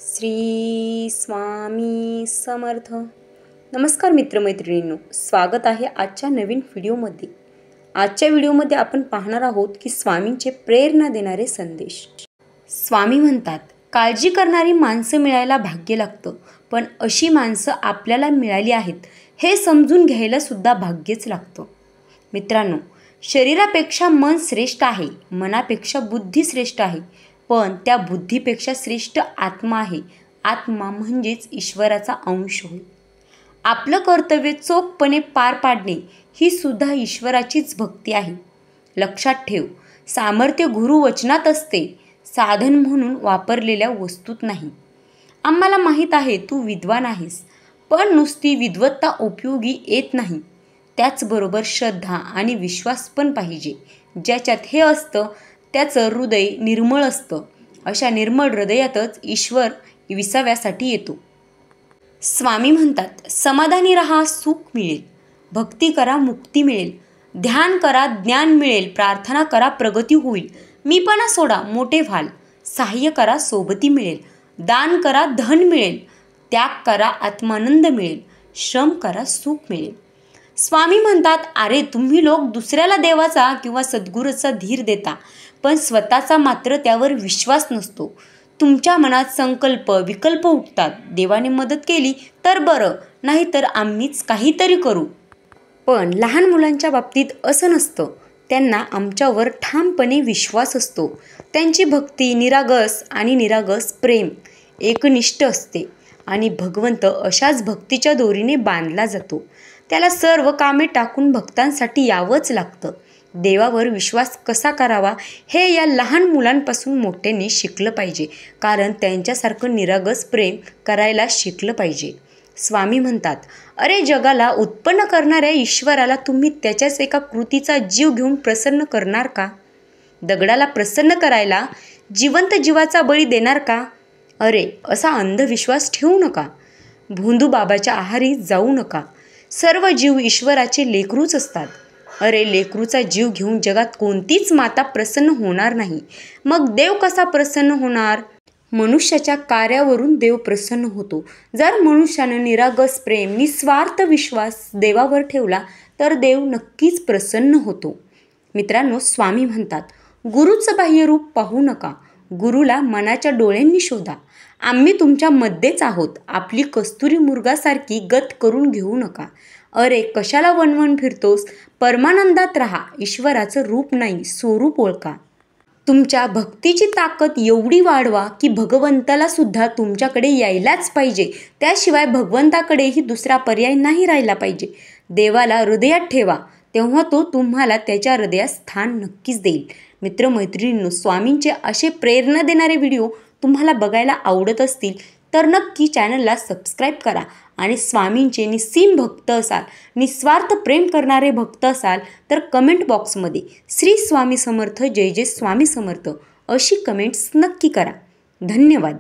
श्री स्वामी समर्थ. नमस्कार मित्रमैत्रिणींनो, स्वागत आहे आजच्या नवीन व्हिडिओमध्ये. आजच्या व्हिडिओमध्ये आपण पाहणार आहोत की स्वामींचे प्रेरणा देणारे संदेश. स्वामी म्हणतात, काळजी करणारी माणसं मिळायला भाग्य लागतं, पण अशी माणसं आपल्याला मिळाली आहेत हे समजून घ्यायला सुद्धा भाग्यच लागतं. मित्रांनो, शरीरापेक्षा मन श्रेष्ठ आहे, मनापेक्षा बुद्धी श्रेष्ठ आहे, पण त्या बुद्धीपेक्षा श्रेष्ठ आत्मा आहे. आत्मा म्हणजेच ईश्वराचा अंश होय. आपलं कर्तव्य चोखपणे पार पाडणे ही सुद्धा ईश्वराचीच भक्ती आहे. लक्षात ठेव, सामर्थ्य गुरुवचनात असते, साधन म्हणून वापरलेल्या वस्तूत नाही. आम्हाला माहीत आहे तू विद्वान आहेस, पण नुसती विद्वत्ता उपयोगी येत नाही. त्याचबरोबर श्रद्धा आणि विश्वास पण पाहिजे. ज्याच्यात हे असतं त्याचं हृदय निर्मळ असतं. अशा निर्मळ हृदयातच ईश्वर विसाव्यासाठी येतो. स्वामी म्हणतात, समाधानी राहा, सुख मिळेल. भक्ती करा, मुक्ती मिळेल. ध्यान करा, ज्ञान मिळेल. प्रार्थना करा, प्रगती होईल. मीपणा सोडा, मोठे व्हाल. सहाय्य करा, सोबती मिळेल. दान करा, धन मिळेल. त्याग करा, आत्मानंद मिळेल. श्रम करा, सुख मिळेल. स्वामी म्हणतात, अरे तुम्ही लोक दुसऱ्याला देवाचा किंवा सद्गुरूचा धीर देता, पण स्वतःचा मात्र त्यावर विश्वास नसतो. तुमच्या मनात संकल्प विकल्प उठतात. देवाने मदत केली तर बरं, नाही तर आम्हीच काहीतरी करू. पण लहान मुलांच्या बाबतीत असं नसतं. त्यांना आमच्यावर ठामपणे विश्वास असतो. त्यांची भक्ती निरागस आणि निरागस प्रेम एकनिष्ठ असते आणि भगवंत अशाच भक्तीच्या दोरीने बांधला जातो. त्याला सर्व कामे टाकून भक्तांसाठी यावंच लागतं. देवावर विश्वास कसा करावा हे या लहान मुलांपासून मोठ्यांनी शिकलं पाहिजे, कारण त्यांच्यासारखं निरागस प्रेम करायला शिकलं पाहिजे. स्वामी म्हणतात, अरे जगाला उत्पन्न करणाऱ्या ईश्वराला तुम्ही त्याच्याच एका कृतीचा जीव घेऊन प्रसन्न करणार का? दगडाला प्रसन्न करायला जिवंत जीवाचा बळी देणार का? अरे असा अंधविश्वास ठेवू नका. भोंदू बाबाच्या आहारी जाऊ नका. सर्व जीव ईश्वराचे लेकरूच असतात. अरे लेकरूचा जीव घेऊन जगात कोणतीच माता प्रसन्न होणार नाही. मग देव कसा प्रसन्न होणार? मनुष्याच्या कार्यावरून देव प्रसन्न होतो. जर मनुष्यानं निरागस प्रेम निस्वार्थ विश्वास देवावर ठेवला तर देव नक्कीच प्रसन्न होतो. मित्रांनो, स्वामी म्हणतात, गुरुचं बाह्यरूप पाहू नका, गुरुला मनाच्या डोळ्यांनी शोधा. आम्ही तुमच्या मध्येच आहोत. आपली कस्तुरी मुर्गासारखी गत करून घेऊ नका. अरे कशाला वणवण फिरतोस? परमानंदात राहा. ईश्वराचं रूप नाही, स्वरूप ओळखा. तुमच्या भक्तीची ताकद एवढी वाढवा की भगवंताला सुद्धा तुमच्याकडे यायलाच पाहिजे. त्याशिवाय भगवंताकडेही दुसरा पर्याय नाही राहिला पाहिजे. देवाला हृदयात ठेवा, तेव्हा तो तुम्हाला त्याच्या हृदयात स्थान नक्कीच देईल. मित्रमैत्रिणींनो, स्वामींचे असे प्रेरणा देणारे व्हिडिओ तुम्हाला बघायला आवडत असतील तर नक्की चॅनलला सबस्क्राईब करा. आणि स्वामींचे निस्सीम भक्त असाल, निस्वार्थ प्रेम करणारे भक्त असाल तर कमेंट बॉक्समध्ये श्री स्वामी समर्थ, जय जय स्वामी समर्थ अशी कमेंट्स नक्की करा. धन्यवाद.